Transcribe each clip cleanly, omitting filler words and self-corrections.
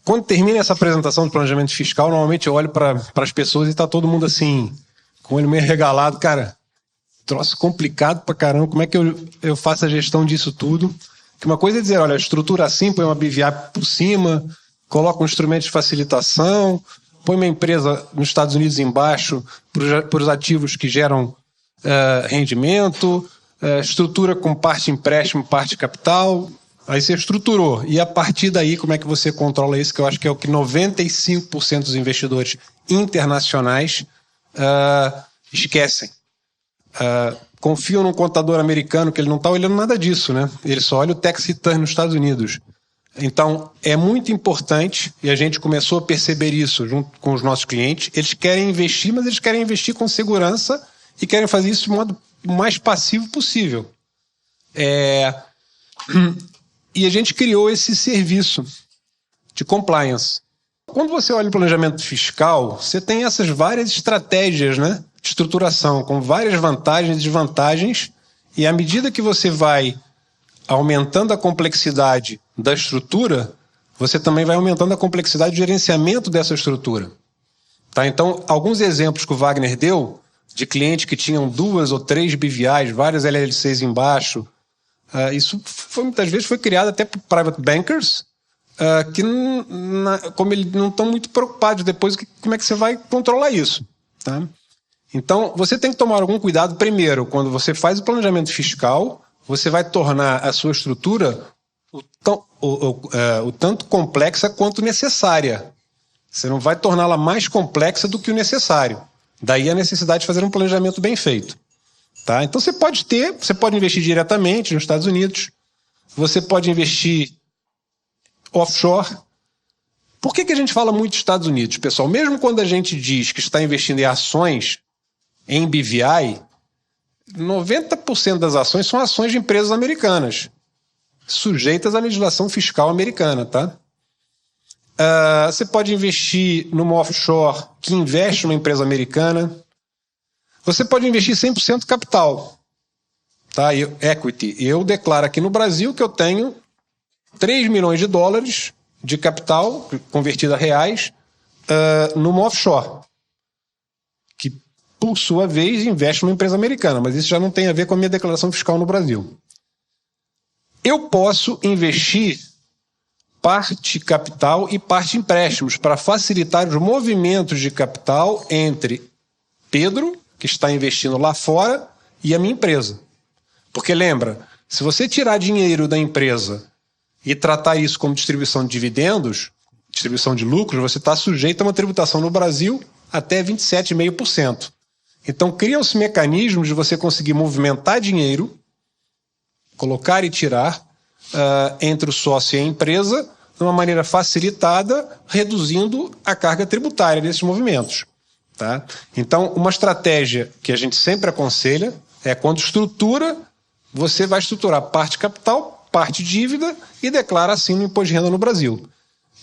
Quando termina essa apresentação de planejamento fiscal, normalmente eu olho para as pessoas e está todo mundo assim, com o olho meio regalado. Cara, troço complicado pra caramba, como é que eu faço a gestão disso tudo? Que uma coisa é dizer, olha, estrutura assim, põe uma BVA por cima, coloca um instrumento de facilitação, põe uma empresa nos Estados Unidos embaixo para os ativos que geram rendimento, estrutura com parte empréstimo, parte capital. Aí você estruturou. E a partir daí, como é que você controla isso? Que eu acho que é o que 95% dos investidores internacionais esquecem. Confiam num contador americano que ele não está olhando nada disso, né? Ele só olha o tax return nos Estados Unidos. Então, é muito importante, e a gente começou a perceber isso junto com os nossos clientes, eles querem investir, mas eles querem investir com segurança e querem fazer isso de modo mais passivo possível. E a gente criou esse serviço de compliance. Quando você olha o planejamento fiscal, você tem essas várias estratégias, né, de estruturação, com várias vantagens e desvantagens, e à medida que você vai aumentando a complexidade da estrutura, você também vai aumentando a complexidade do gerenciamento dessa estrutura. Tá? Então, alguns exemplos que o Wagner deu, de clientes que tinham 2 ou 3 BVAs, vários LLCs embaixo, isso muitas vezes foi criado até por private bankers, que como eles não estão muito preocupados depois, como é que você vai controlar isso. Tá? Então, você tem que tomar algum cuidado primeiro, quando você faz o planejamento fiscal, você vai tornar a sua estrutura o tanto complexa quanto necessária. Você não vai torná-la mais complexa do que o necessário. Daí a necessidade de fazer um planejamento bem feito. Tá? Então você pode investir diretamente nos Estados Unidos, você pode investir offshore. Por que a gente fala muito dos Estados Unidos, pessoal? Mesmo quando a gente diz que está investindo em ações em BVI, 90% das ações são ações de empresas americanas, sujeitas à legislação fiscal americana. Tá? Você pode investir numa offshore que investe numa empresa americana. Você pode investir 100% capital, tá? Equity. Eu declaro aqui no Brasil que eu tenho 3 milhões de dólares de capital, convertido a reais, numa offshore, que, por sua vez, investe numa empresa americana, mas isso já não tem a ver com a minha declaração fiscal no Brasil. Eu posso investir parte capital e parte empréstimos para facilitar os movimentos de capital entre Pedro, que está investindo lá fora, e a minha empresa. Porque lembra, se você tirar dinheiro da empresa e tratar isso como distribuição de dividendos, distribuição de lucros, você está sujeito a uma tributação no Brasil até 27,5%. Então criam-se mecanismos de você conseguir movimentar dinheiro, colocar e tirar entre o sócio e a empresa de uma maneira facilitada, reduzindo a carga tributária desses movimentos. Tá? Então, uma estratégia que a gente sempre aconselha é quando estrutura, você vai estruturar parte capital, parte dívida e declara assim no imposto de renda no Brasil.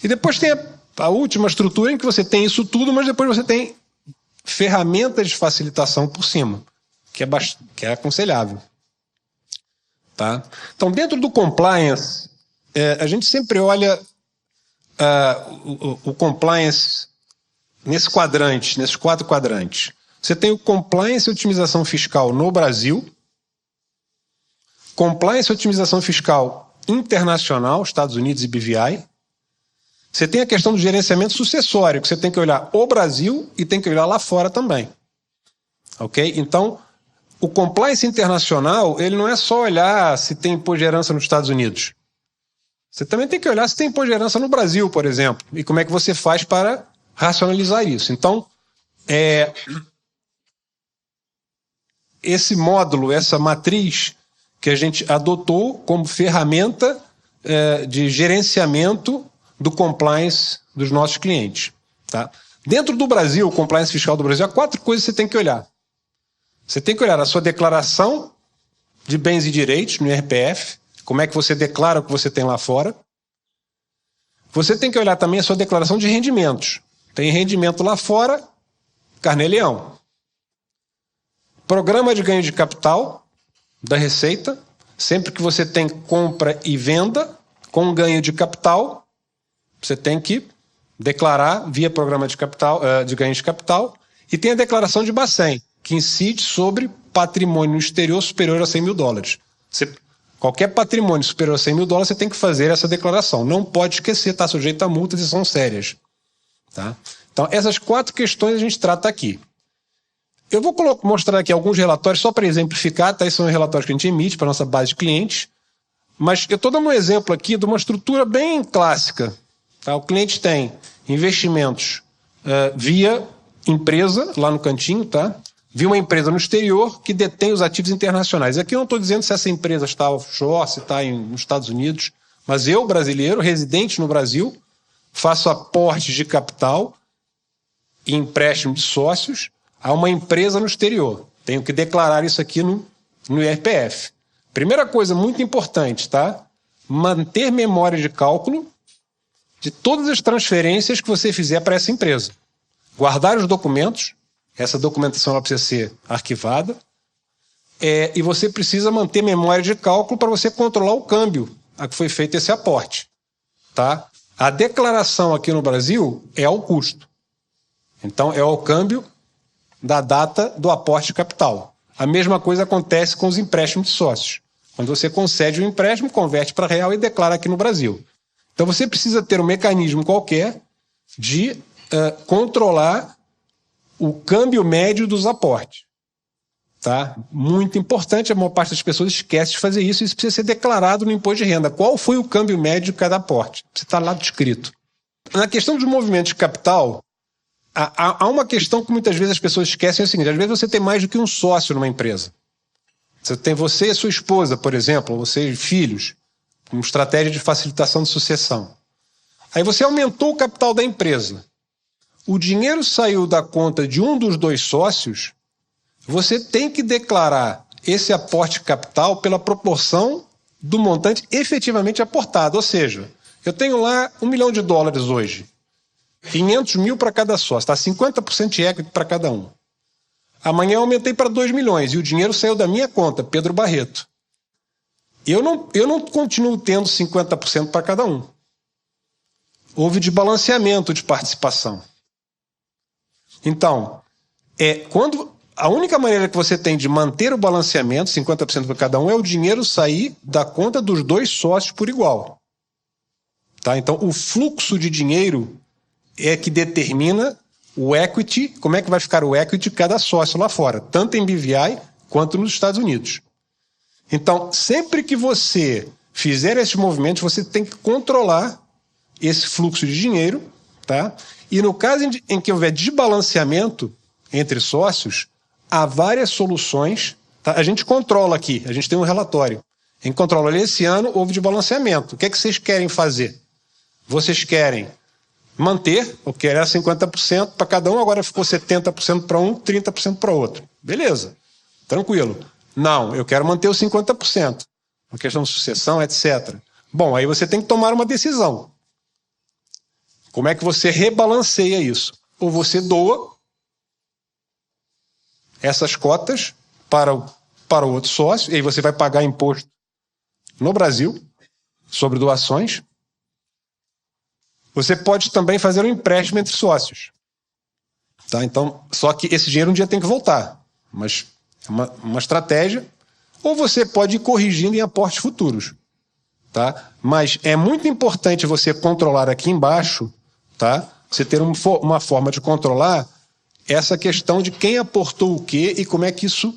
E depois tem a última estrutura em que você tem isso tudo, mas depois você tem ferramentas de facilitação por cima, que é aconselhável. Tá? Então, dentro do compliance, a gente sempre olha o compliance nesses 4 quadrantes. Você tem o compliance e otimização fiscal no Brasil, compliance e otimização fiscal internacional, Estados Unidos e BVI. Você tem a questão do gerenciamento sucessório, que você tem que olhar o Brasil e tem que olhar lá fora também. Ok? Então, o compliance internacional, ele não é só olhar se tem imposto de herança nos Estados Unidos. Você também tem que olhar se tem imposto de herança no Brasil, por exemplo, e como é que você faz para racionalizar isso. Então, esse módulo, essa matriz que a gente adotou como ferramenta de gerenciamento do compliance dos nossos clientes. Tá? Dentro do Brasil, o compliance fiscal do Brasil, há 4 coisas que você tem que olhar. Você tem que olhar a sua declaração de bens e direitos no IRPF, como é que você declara o que você tem lá fora. Você tem que olhar também a sua declaração de rendimentos. Tem rendimento lá fora, carnê-leão. Programa de ganho de capital da Receita. Sempre que você tem compra e venda com ganho de capital, você tem que declarar via programa de capital, de ganho de capital, e tem a declaração de Bacen, que incide sobre patrimônio no exterior superior a 100 mil dólares. Qualquer patrimônio superior a 100 mil dólares, você tem que fazer essa declaração. Não pode esquecer, está sujeito a multas e são sérias. Tá? Então, essas 4 questões a gente trata aqui. Eu vou mostrar aqui alguns relatórios, só para exemplificar, tá? Esses são os relatórios que a gente emite para a nossa base de clientes, mas eu estou dando um exemplo aqui de uma estrutura bem clássica. Tá? O cliente tem investimentos via empresa, lá no cantinho, tá? Via uma empresa no exterior que detém os ativos internacionais. Aqui eu não estou dizendo se essa empresa está offshore, se está nos Estados Unidos, mas eu, brasileiro, residente no Brasil, faço aportes de capital e empréstimo de sócios a uma empresa no exterior. Tenho que declarar isso aqui no IRPF. Primeira coisa muito importante, tá? Manter memória de cálculo de todas as transferências que você fizer para essa empresa. Guardar os documentos, essa documentação ela precisa ser arquivada, e você precisa manter memória de cálculo para você controlar o câmbio a que foi feito esse aporte. Tá? A declaração aqui no Brasil é ao custo. Então, é ao câmbio da data do aporte de capital. A mesma coisa acontece com os empréstimos de sócios. Quando você concede um empréstimo, converte para real e declara aqui no Brasil. Então, você precisa ter um mecanismo qualquer de controlar o câmbio médio dos aportes. Tá? Muito importante, a maior parte das pessoas esquece de fazer isso, e isso precisa ser declarado no imposto de renda. Qual foi o câmbio médio de cada aporte? Precisa estar lá descrito. Na questão dos movimentos de capital, há uma questão que muitas vezes as pessoas esquecem, é o seguinte: às vezes você tem mais do que um sócio numa empresa. Você tem você e sua esposa, por exemplo, ou você e filhos, uma estratégia de facilitação de sucessão. Aí você aumentou o capital da empresa. O dinheiro saiu da conta de um dos 2 sócios, você tem que declarar esse aporte de capital pela proporção do montante efetivamente aportado. Ou seja, eu tenho lá $1 milhão hoje, 500 mil para cada sócio, tá? 50% de equity para cada um. Amanhã eu aumentei para 2 milhões e o dinheiro saiu da minha conta, Pedro Barreto. Eu não continuo tendo 50% para cada um. Houve desbalanceamento de participação. Então, a única maneira que você tem de manter o balanceamento, 50% para cada um, é o dinheiro sair da conta dos 2 sócios por igual. Tá? Então, o fluxo de dinheiro é que determina o equity, como é que vai ficar o equity de cada sócio lá fora, tanto em BVI quanto nos Estados Unidos. Então, sempre que você fizer esses movimentos, você tem que controlar esse fluxo de dinheiro, tá? E no caso em que houver desbalanceamento entre sócios, há várias soluções. Tá? A gente controla aqui, a gente tem um relatório. A gente controla, olha, esse ano houve desbalanceamento. O que é que vocês querem fazer? Vocês querem manter, o que era 50% para cada um, agora ficou 70% para um, 30% para outro. Beleza, tranquilo. Não, eu quero manter os 50%. Uma questão de sucessão, etc. Bom, aí você tem que tomar uma decisão. Como é que você rebalanceia isso? Ou você doa essas cotas para o outro sócio, e aí você vai pagar imposto no Brasil sobre doações. Você pode também fazer um empréstimo entre sócios. Tá? Então, só que esse dinheiro um dia tem que voltar. Mas é uma estratégia. Ou você pode ir corrigindo em aportes futuros. Tá? Mas é muito importante você controlar aqui embaixo, tá? Você ter uma forma de controlar essa questão de quem aportou o quê e como é que isso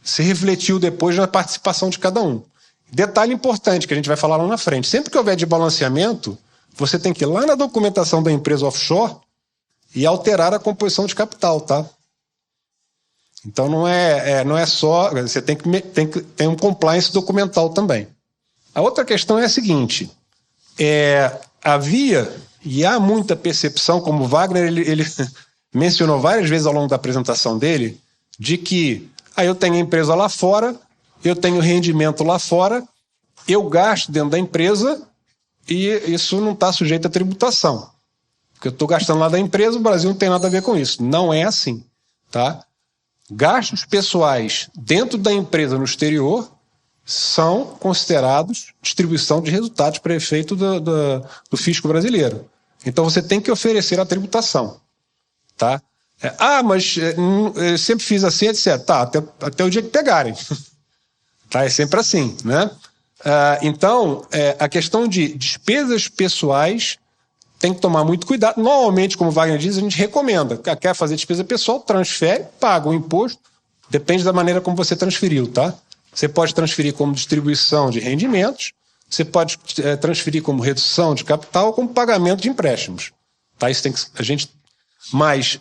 se refletiu depois na participação de cada um. Detalhe importante que a gente vai falar lá na frente. Sempre que houver desbalanceamento, você tem que ir lá na documentação da empresa offshore e alterar a composição de capital, tá? Então não é só... Você tem que ter um compliance documental também. A outra questão é a seguinte. Havia e há muita percepção, como o Wagner ele mencionou várias vezes ao longo da apresentação dele, de que eu tenho empresa lá fora, eu tenho rendimento lá fora, eu gasto dentro da empresa e isso não está sujeito à tributação. Porque eu estou gastando lá da empresa, o Brasil não tem nada a ver com isso. Não é assim. Tá? Gastos pessoais dentro da empresa no exterior são considerados distribuição de resultados para efeito do fisco brasileiro. Então você tem que oferecer a tributação. Tá? Mas eu sempre fiz assim, etc. Tá, até o dia que pegarem. Tá? É sempre assim, né? Então, a questão de despesas pessoais tem que tomar muito cuidado. Normalmente, como o Wagner diz, a gente recomenda. Quer fazer despesa pessoal, transfere, paga o imposto. Depende da maneira como você transferiu, tá? Você pode transferir como distribuição de rendimentos, você pode transferir como redução de capital ou como pagamento de empréstimos. Tá? Isso tem que a gente. Mas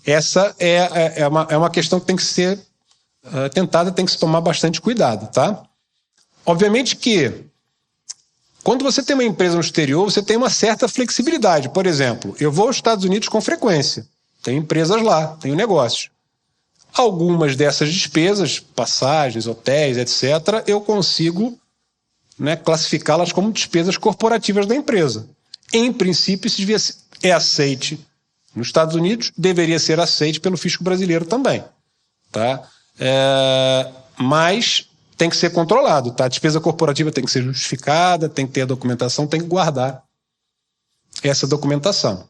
essa é uma questão que tem que ser tentada, tem que se tomar bastante cuidado, tá? Obviamente que quando você tem uma empresa no exterior, você tem uma certa flexibilidade. Por exemplo, eu vou aos Estados Unidos com frequência. Tenho empresas lá, tenho negócios. Algumas dessas despesas, passagens, hotéis, etc., eu consigo, né, classificá-las como despesas corporativas da empresa. Em princípio, isso é aceite nos Estados Unidos, deveria ser aceite pelo fisco brasileiro também. Tá? Mas tem que ser controlado. Tá? A despesa corporativa tem que ser justificada, tem que ter a documentação, tem que guardar essa documentação.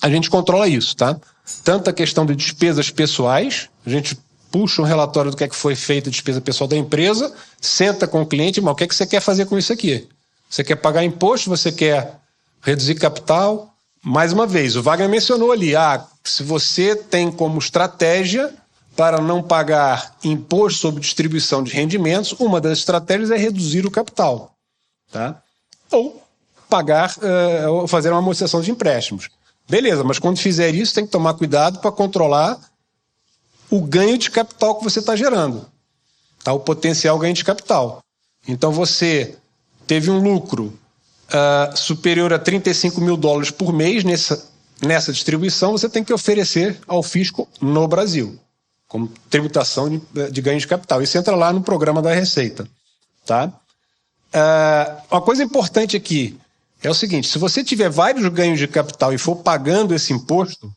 A gente controla isso, tá? Tanto a questão de despesas pessoais, a gente puxa um relatório do que é que foi feito a despesa pessoal da empresa, senta com o cliente, mas o que é que você quer fazer com isso aqui? Você quer pagar imposto, você quer reduzir capital? Mais uma vez, o Wagner mencionou ali, se você tem como estratégia para não pagar imposto sobre distribuição de rendimentos, uma das estratégias é reduzir o capital, tá? Ou pagar, ou fazer uma amortização de empréstimos. Beleza, mas quando fizer isso, tem que tomar cuidado para controlar o ganho de capital que você está gerando, tá? O potencial ganho de capital. Então, você teve um lucro superior a $35 mil por mês nessa distribuição, você tem que oferecer ao fisco no Brasil, como tributação de ganho de capital. Isso entra lá no programa da Receita. Tá? Uma coisa importante aqui é o seguinte, se você tiver vários ganhos de capital e for pagando esse imposto,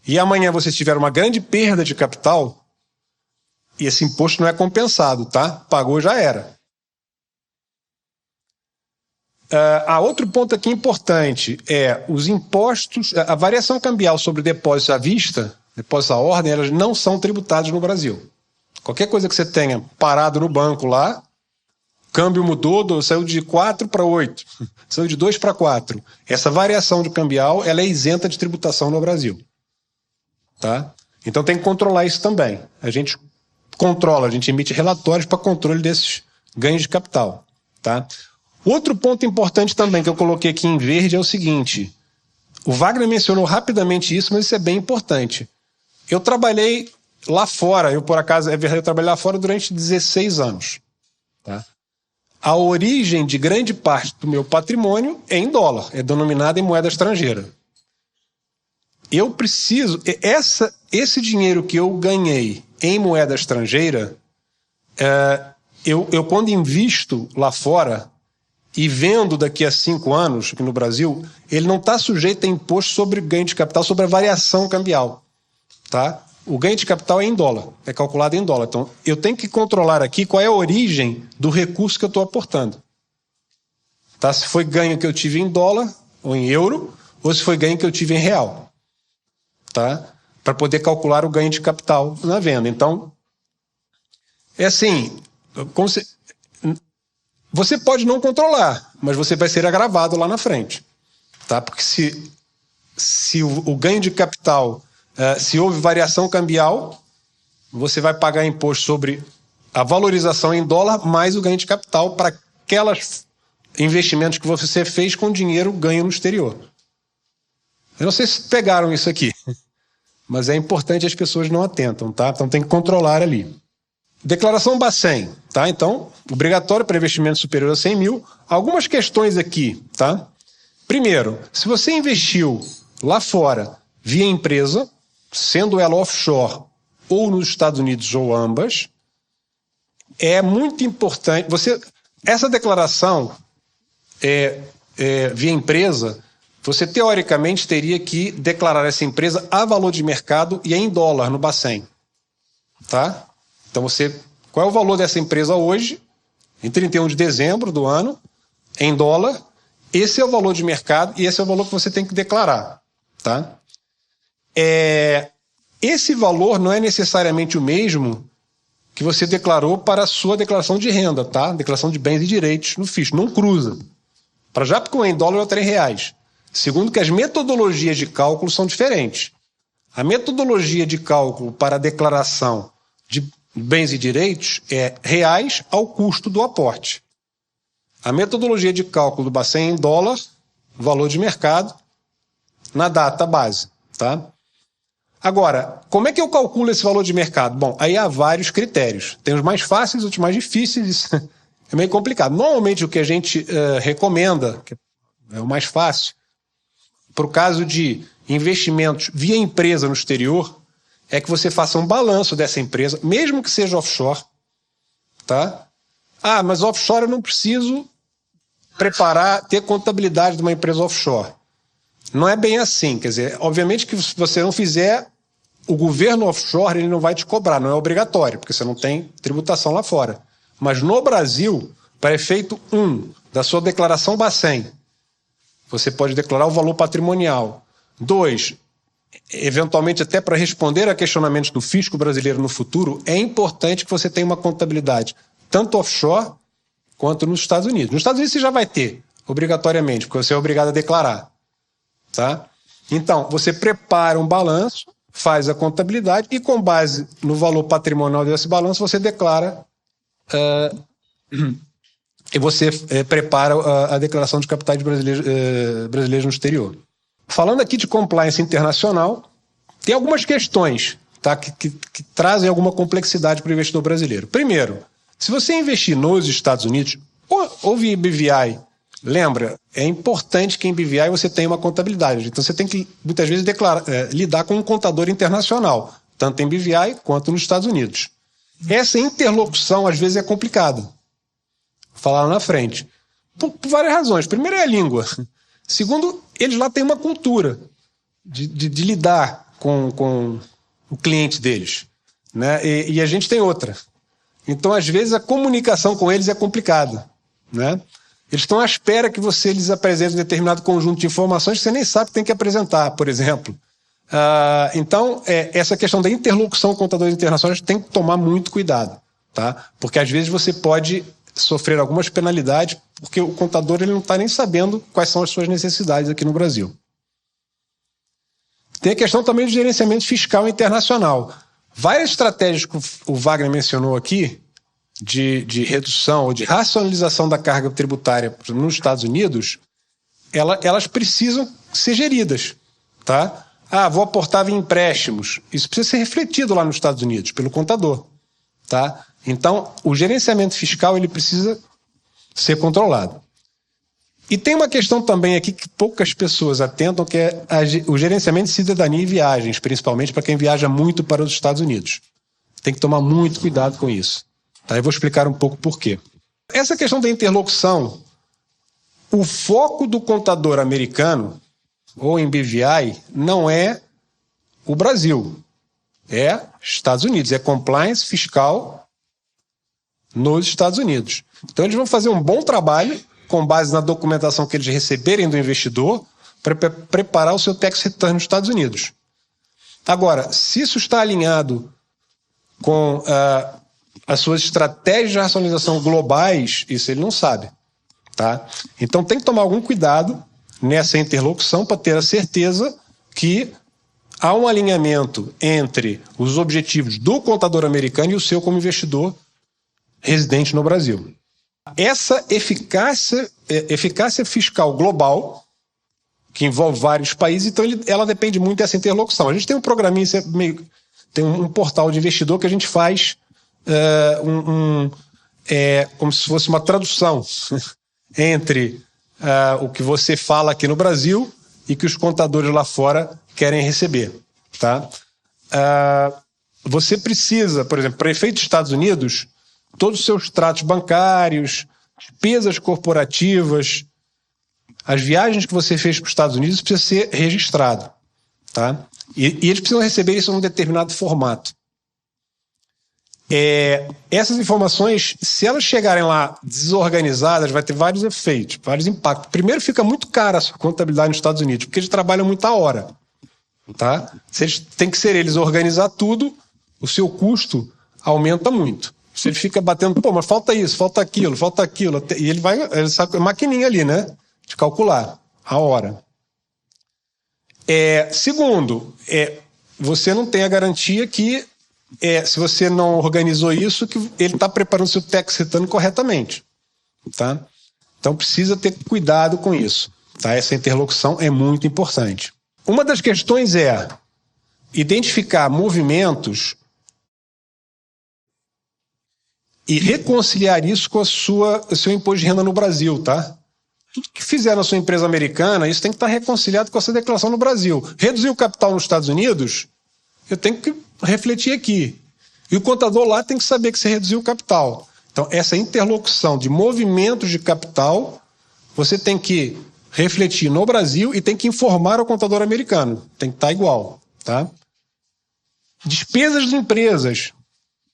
e amanhã você tiver uma grande perda de capital, esse imposto não é compensado, tá? Pagou, já era. Outro ponto aqui importante é os impostos, a variação cambial sobre depósitos à vista, depósitos à ordem, elas não são tributadas no Brasil. Qualquer coisa que você tenha parado no banco lá, câmbio mudou, saiu de 4 para 8, saiu de 2 para 4. Essa variação de cambial, ela é isenta de tributação no Brasil. Tá? Então tem que controlar isso também. A gente controla, a gente emite relatórios para controle desses ganhos de capital. Tá? Outro ponto importante também que eu coloquei aqui em verde é o seguinte, o Wagner mencionou rapidamente isso, mas isso é bem importante. Eu trabalhei lá fora, eu trabalhei lá fora durante 16 anos. Tá? A origem de grande parte do meu patrimônio é em dólar, é denominada em moeda estrangeira. Eu preciso, esse dinheiro que eu ganhei em moeda estrangeira, eu quando invisto lá fora e vendo daqui a 5 anos aqui no Brasil, ele não está sujeito a imposto sobre ganho de capital, sobre a variação cambial. Tá? O ganho de capital é em dólar, é calculado em dólar. Então, eu tenho que controlar aqui qual é a origem do recurso que eu estou aportando. Tá? Se foi ganho que eu tive em dólar ou em euro, ou se foi ganho que eu tive em real. Tá? Para poder calcular o ganho de capital na venda. Então, é assim, você pode não controlar, mas você vai ser agravado lá na frente. Tá? Porque se o ganho de capital, se houve variação cambial, você vai pagar imposto sobre a valorização em dólar mais o ganho de capital para aqueles investimentos que você fez com dinheiro ganho no exterior. Eu não sei se pegaram isso aqui, mas é importante, as pessoas não atentam, tá? Então tem que controlar ali. Declaração Bacen, tá? Então, obrigatório para investimento superior a 100 mil. Algumas questões aqui, tá? Primeiro, se você investiu lá fora via empresa, sendo ela offshore ou nos Estados Unidos ou ambas, é muito importante. Essa declaração via empresa, você teoricamente teria que declarar essa empresa a valor de mercado e em dólar no Bacen. Tá? Então qual é o valor dessa empresa hoje, em 31 de dezembro do ano, em dólar, Esse é o valor de mercado e esse é o valor que você tem que declarar. Tá? Esse valor não é necessariamente o mesmo que você declarou para a sua declaração de renda, tá? Declaração de bens e direitos no fisco. Não cruza. Para já porque um é em dólar e outro é em reais. Segundo que as metodologias de cálculo são diferentes. A metodologia de cálculo para a declaração de bens e direitos é reais ao custo do aporte. A metodologia de cálculo do Bacen é em dólar, valor de mercado, na data base. Tá? Agora, como é que eu calculo esse valor de mercado? Bom, aí há vários critérios. Tem os mais fáceis, os mais difíceis. É meio complicado. Normalmente o que a gente recomenda, que é o mais fácil, para o caso de investimentos via empresa no exterior, é que você faça um balanço dessa empresa, mesmo que seja offshore. Tá? Ah, mas offshore eu não preciso ter contabilidade de uma empresa offshore. Não é bem assim. Quer dizer, obviamente que se você não fizer, o governo offshore ele não vai te cobrar, não é obrigatório, porque você não tem tributação lá fora. Mas no Brasil, para efeito 1 da sua declaração Bacen, você pode declarar o valor patrimonial. 2, eventualmente até para responder a questionamentos do fisco brasileiro no futuro, é importante que você tenha uma contabilidade tanto offshore quanto nos Estados Unidos. Nos Estados Unidos você já vai ter, obrigatoriamente, porque você é obrigado a declarar. Tá? Então, você prepara um balanço, faz a contabilidade e com base no valor patrimonial desse balanço você declara e você prepara a declaração de capitais brasileiros no exterior. Falando aqui de compliance internacional, tem algumas questões, tá, que trazem alguma complexidade para o investidor brasileiro. Primeiro, se você investir nos Estados Unidos ou via BVI, lembra, é importante que em BVI você tenha uma contabilidade. Então você tem que, muitas vezes, lidar com um contador internacional, tanto em BVI quanto nos Estados Unidos. Essa interlocução, às vezes, é complicada. Vou falar lá na frente. Por várias razões. Primeiro é a língua. Segundo, eles lá têm uma cultura de lidar com o cliente deles. Né? E a gente tem outra. Então, às vezes, a comunicação com eles é complicada. Né? Eles estão à espera que você lhes apresente um determinado conjunto de informações que você nem sabe que tem que apresentar, por exemplo. Então, essa questão da interlocução com contadores internacionais tem que tomar muito cuidado, tá? Porque às vezes você pode sofrer algumas penalidades porque o contador ele não está nem sabendo quais são as suas necessidades aqui no Brasil. Tem a questão também do gerenciamento fiscal internacional. Várias estratégias que o Wagner mencionou aqui, de redução ou de racionalização da carga tributária nos Estados Unidos, elas precisam ser geridas. Tá? Vou aportar em empréstimos. Isso precisa ser refletido lá nos Estados Unidos, pelo contador. Tá? Então, o gerenciamento fiscal ele precisa ser controlado. E tem uma questão também aqui que poucas pessoas atentam, que é o gerenciamento de cidadania e viagens, principalmente para quem viaja muito para os Estados Unidos. Tem que tomar muito cuidado com isso. Tá? Eu vou explicar um pouco por quê. Essa questão da interlocução, o foco do contador americano, ou em BVI, não é o Brasil. É Estados Unidos. É compliance fiscal nos Estados Unidos. Então eles vão fazer um bom trabalho com base na documentação que eles receberem do investidor para preparar o seu tax return nos Estados Unidos. Agora, se isso está alinhado com as suas estratégias de racionalização globais, isso ele não sabe. Tá? Então tem que tomar algum cuidado nessa interlocução para ter a certeza que há um alinhamento entre os objetivos do contador americano e o seu como investidor residente no Brasil. Essa eficácia fiscal global, que envolve vários países, então ela depende muito dessa interlocução. A gente tem um programinha, tem um portal de investidor que a gente faz como se fosse uma tradução entre o que você fala aqui no Brasil e que os contadores lá fora querem receber. Tá? Você precisa, por exemplo, para efeito dos Estados Unidos, todos os seus tratos bancários, despesas corporativas, as viagens que você fez para os Estados Unidos precisa ser registrado. Tá? E eles precisam receber isso num determinado formato. Essas informações, se elas chegarem lá desorganizadas, vai ter vários efeitos, vários impactos. Primeiro, fica muito cara a sua contabilidade nos Estados Unidos, porque eles trabalham muita hora. Tá? Se eles tem que ser eles organizar tudo, o seu custo aumenta muito. Se ele fica batendo, mas falta isso, falta aquilo, e ele sabe a maquininha ali, né? De calcular a hora. Segundo, você não tem a garantia que, se você não organizou isso, que ele está preparando seu tax return corretamente. Tá? Então precisa ter cuidado com isso. Tá? Essa interlocução é muito importante. Uma das questões é identificar movimentos e reconciliar isso com o seu imposto de renda no Brasil, tá? Tudo que fizer na sua empresa americana, isso tem que estar reconciliado com a sua declaração no Brasil. Reduzir o capital nos Estados Unidos, eu tenho que refletir aqui. E o contador lá tem que saber que você reduziu o capital. Então, essa interlocução de movimentos de capital, você tem que refletir no Brasil e tem que informar o contador americano. Tem que estar igual, tá? Despesas de empresas.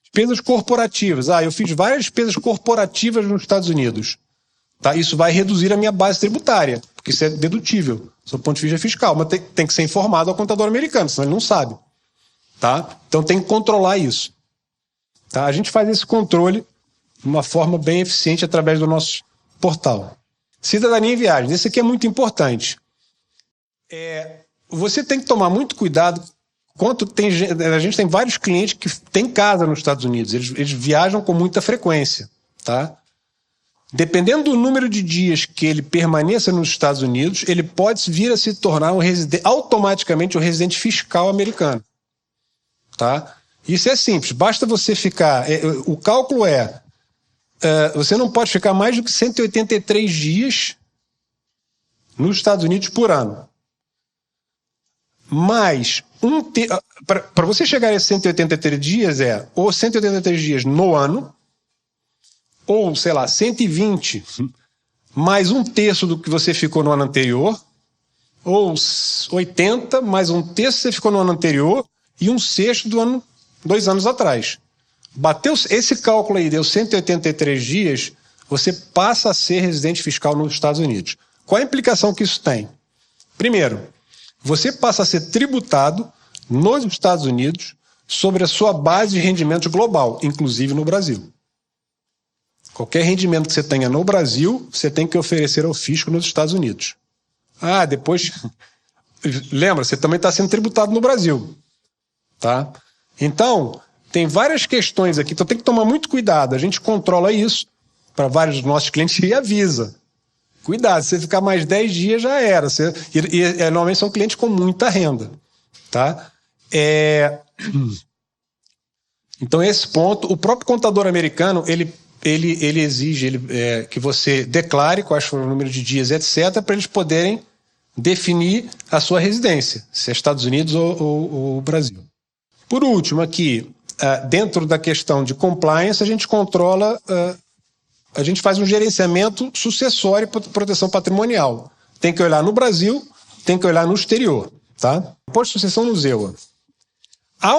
Despesas corporativas. Eu fiz várias despesas corporativas nos Estados Unidos. Tá? Isso vai reduzir a minha base tributária, porque isso é dedutível, do ponto de vista fiscal. Mas tem que ser informado ao contador americano, senão ele não sabe. Tá? Então tem que controlar isso. Tá? A gente faz esse controle de uma forma bem eficiente através do nosso portal. Cidadania em viagens. Esse aqui é muito importante. Você tem que tomar muito cuidado. A gente tem vários clientes que têm casa nos Estados Unidos. Eles viajam com muita frequência. Tá? Dependendo do número de dias que ele permaneça nos Estados Unidos, ele pode vir a se tornar automaticamente um residente fiscal americano. Tá? Isso é simples. Basta você ficar... o cálculo você não pode ficar mais do que 183 dias nos Estados Unidos por ano. Mas, para você chegar a esses 183 dias, ou 183 dias no ano, ou, sei lá, 120, mais um terço do que você ficou no ano anterior, ou 80, mais um terço que você ficou no ano anterior, e um sexto do ano, 2 anos atrás. Bateu esse cálculo aí, deu 183 dias, você passa a ser residente fiscal nos Estados Unidos. Qual a implicação que isso tem? Primeiro, você passa a ser tributado nos Estados Unidos sobre a sua base de rendimento global, inclusive no Brasil. Qualquer rendimento que você tenha no Brasil, você tem que oferecer ao fisco nos Estados Unidos. Depois... Lembra, você também está sendo tributado no Brasil. Tá? Então... Tem várias questões aqui, então tem que tomar muito cuidado. A gente controla isso para vários dos nossos clientes e avisa. Cuidado, se você ficar mais 10 dias já era. Normalmente são clientes com muita renda. Tá? Então, esse ponto, o próprio contador americano, ele exige que você declare quais foram o número de dias, etc., para eles poderem definir a sua residência, se é Estados Unidos ou Brasil. Por último, aqui... dentro da questão de compliance, a gente controla, a gente faz um gerenciamento sucessório para proteção patrimonial. Tem que olhar no Brasil, tem que olhar no exterior. Tá? Imposto de sucessão no ZEUA. Há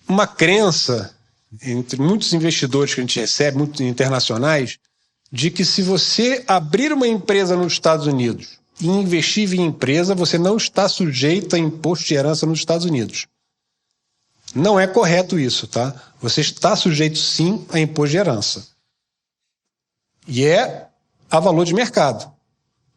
uma crença entre muitos investidores que a gente recebe, muitos internacionais, de que se você abrir uma empresa nos Estados Unidos e investir em empresa, você não está sujeito a imposto de herança nos Estados Unidos. Não é correto isso, tá? Você está sujeito, sim, a imposto de herança. E a valor de mercado,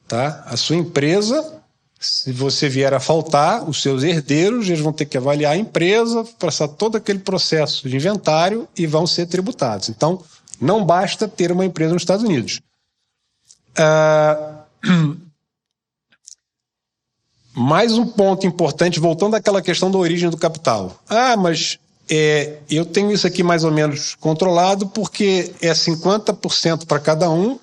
tá? A sua empresa, se você vier a faltar, os seus herdeiros, eles vão ter que avaliar a empresa, passar todo aquele processo de inventário e vão ser tributados. Então, não basta ter uma empresa nos Estados Unidos. Mais um ponto importante, voltando àquela questão da origem do capital. Mas eu tenho isso aqui mais ou menos controlado porque é 50% para cada um.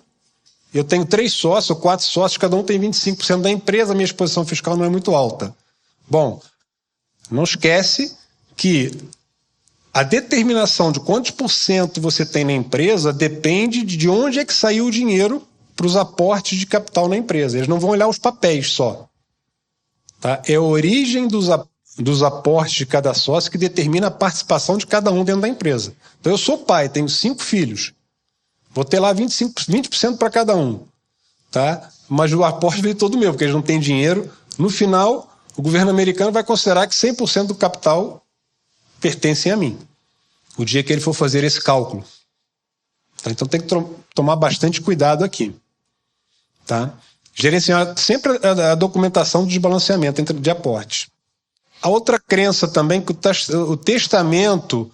Eu tenho 3 sócios ou 4 sócios, cada um tem 25% da empresa, a minha exposição fiscal não é muito alta. Bom, não esquece que a determinação de quantos por cento você tem na empresa depende de onde é que saiu o dinheiro para os aportes de capital na empresa. Eles não vão olhar os papéis só. Tá? É a origem dos aportes de cada sócio que determina a participação de cada um dentro da empresa. Então, eu sou pai, tenho 5 filhos. Vou ter lá 20% para cada um. Tá? Mas o aporte veio todo meu, porque eles não têm dinheiro. No final, o governo americano vai considerar que 100% do capital pertencem a mim, o dia que ele for fazer esse cálculo. Tá? Então tem que tomar bastante cuidado aqui. Tá? Gerenciar sempre a documentação do desbalanceamento de aportes. A outra crença também é que o testamento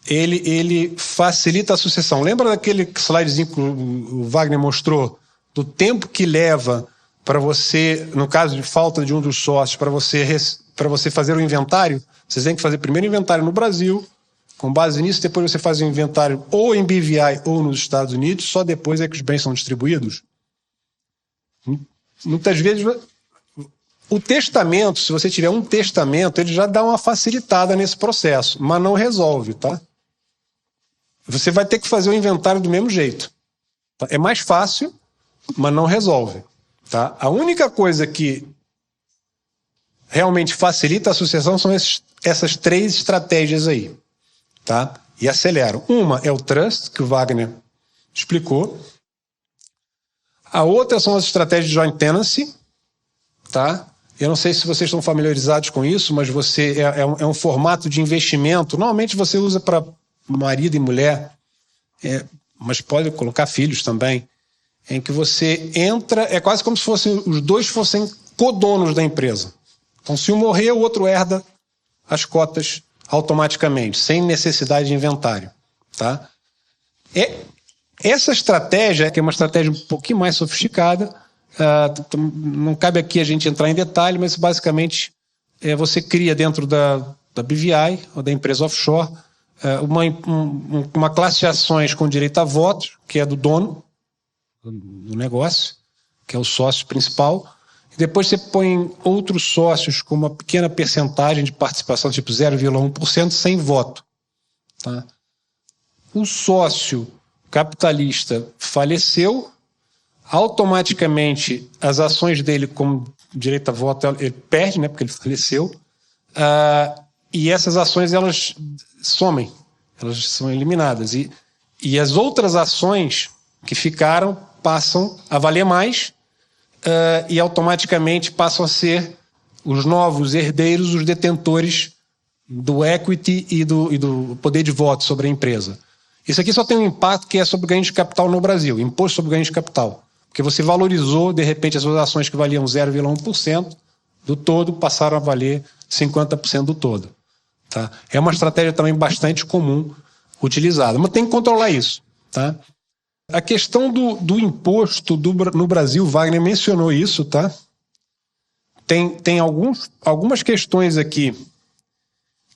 ele facilita a sucessão. Lembra daquele slidezinho que o Wagner mostrou? Do tempo que leva para você, no caso de falta de um dos sócios, para você fazer o inventário. Vocês têm que fazer primeiro o inventário no Brasil, com base nisso, depois você faz o inventário ou em BVI ou nos Estados Unidos, só depois é que os bens são distribuídos. Muitas vezes, o testamento, se você tiver um testamento, ele já dá uma facilitada nesse processo, mas não resolve, tá? Você vai ter que fazer o inventário do mesmo jeito. Tá? É mais fácil, mas não resolve. Tá? A única coisa que realmente facilita a sucessão são essas 3 estratégias aí. Tá? E aceleram. Uma é o trust, que o Wagner explicou. A outra são as estratégias de joint tenancy. Tá? Eu não sei se vocês estão familiarizados com isso, mas é um formato de investimento. Normalmente você usa para marido e mulher, mas pode colocar filhos também, em que você entra, é quase como se os dois fossem codonos da empresa. Então, se um morrer, o outro herda as cotas automaticamente, sem necessidade de inventário. Tá? Essa estratégia, que é uma estratégia um pouquinho mais sofisticada, não cabe aqui a gente entrar em detalhe, mas basicamente você cria dentro da BVI, ou da empresa offshore, uma classe de ações com direito a voto, que é do dono do negócio, que é o sócio principal, e depois você põe outros sócios com uma pequena percentagem de participação, tipo 0,1%, sem voto. Tá? O sócio capitalista faleceu, automaticamente as ações dele como direito a voto ele perde, né, porque ele faleceu, e essas ações elas somem, elas são eliminadas, e as outras ações que ficaram passam a valer mais e automaticamente passam a ser os novos herdeiros, os detentores do equity e do poder de voto sobre a empresa. Isso aqui só tem um impacto que é sobre ganho de capital no Brasil, imposto sobre ganho de capital. Porque você valorizou, de repente, as suas ações que valiam 0,1% do todo passaram a valer 50% do todo. Tá? É uma estratégia também bastante comum utilizada, mas tem que controlar isso. Tá? A questão do imposto no Brasil, Wagner mencionou isso, tá? Tem algumas questões aqui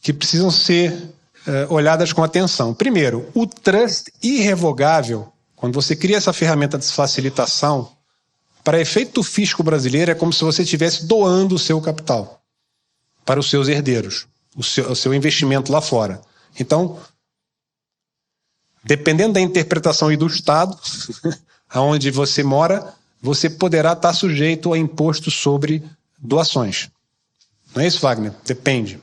que precisam ser olhadas com atenção. Primeiro, o trust irrevogável, quando você cria essa ferramenta de facilitação, para efeito fisco brasileiro, é como se você estivesse doando o seu capital para os seus herdeiros, o seu investimento lá fora. Então, dependendo da interpretação e do estado aonde você mora, você poderá estar sujeito a imposto sobre doações. Não é isso, Wagner? Depende.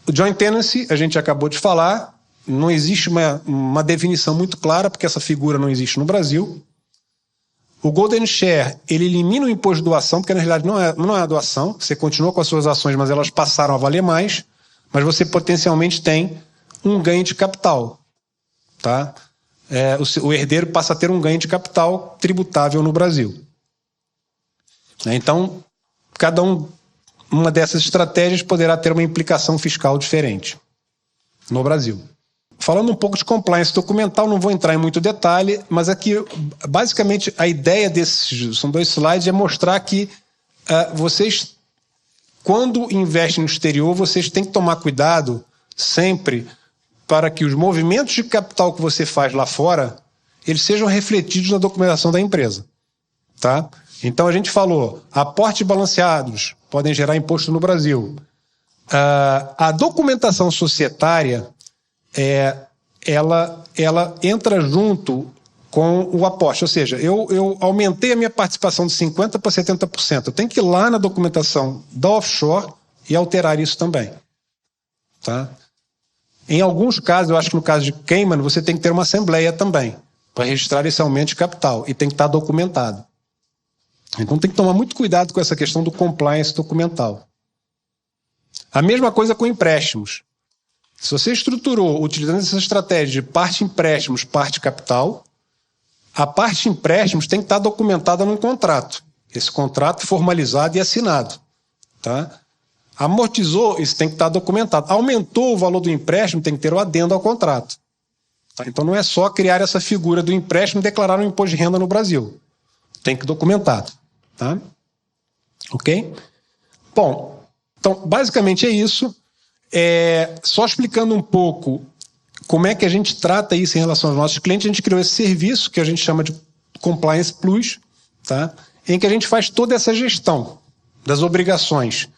O joint tenancy, a gente acabou de falar, não existe uma definição muito clara, porque essa figura não existe no Brasil. O Golden Share, ele elimina o imposto de doação, porque na realidade não é a doação, você continua com as suas ações, mas elas passaram a valer mais, mas você potencialmente tem um ganho de capital. Tá? O herdeiro passa a ter um ganho de capital tributável no Brasil. Então, uma dessas estratégias poderá ter uma implicação fiscal diferente no Brasil. Falando um pouco de compliance documental, não vou entrar em muito detalhe, mas aqui, basicamente, a ideia desses, são 2 slides, é mostrar que vocês, quando investem no exterior, vocês têm que tomar cuidado sempre para que os movimentos de capital que você faz lá fora, eles sejam refletidos na documentação da empresa. Tá? Então, a gente falou, aportes balanceados podem gerar imposto no Brasil. A documentação societária, ela entra junto com o aporte. Ou seja, eu aumentei a minha participação de 50% para 70%. Eu tenho que ir lá na documentação da offshore e alterar isso também. Tá? Em alguns casos, eu acho que no caso de Cayman, você tem que ter uma assembleia também, para registrar esse aumento de capital, e tem que estar documentado. Então tem que tomar muito cuidado com essa questão do compliance documental. A mesma coisa com empréstimos. Se você estruturou utilizando essa estratégia de parte empréstimos, parte capital, a parte empréstimos tem que estar documentada num contrato. Esse contrato formalizado e assinado. Tá? Amortizou, isso tem que estar documentado. Aumentou o valor do empréstimo, tem que ter o adendo ao contrato. Tá? Então não é só criar essa figura do empréstimo e declarar um imposto de renda no Brasil. Tem que documentar. Tá? Ok? Bom, então basicamente é isso. Só explicando um pouco como é que a gente trata isso em relação aos nossos clientes, a gente criou esse serviço que a gente chama de Compliance Plus, tá? Em que a gente faz toda essa gestão das obrigações,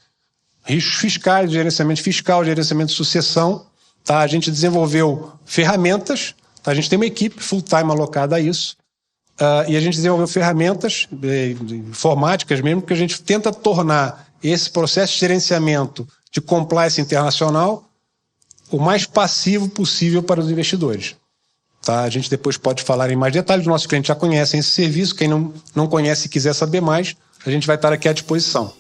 riscos fiscais, gerenciamento fiscal, gerenciamento de sucessão. Tá? A gente desenvolveu ferramentas, tá? A gente tem uma equipe full-time alocada a isso, e a gente desenvolveu ferramentas informáticas mesmo, que a gente tenta tornar esse processo de gerenciamento de compliance internacional o mais passivo possível para os investidores. Tá? A gente depois pode falar em mais detalhes, os nossos clientes já conhecem esse serviço, quem não conhece e quiser saber mais, a gente vai estar aqui à disposição.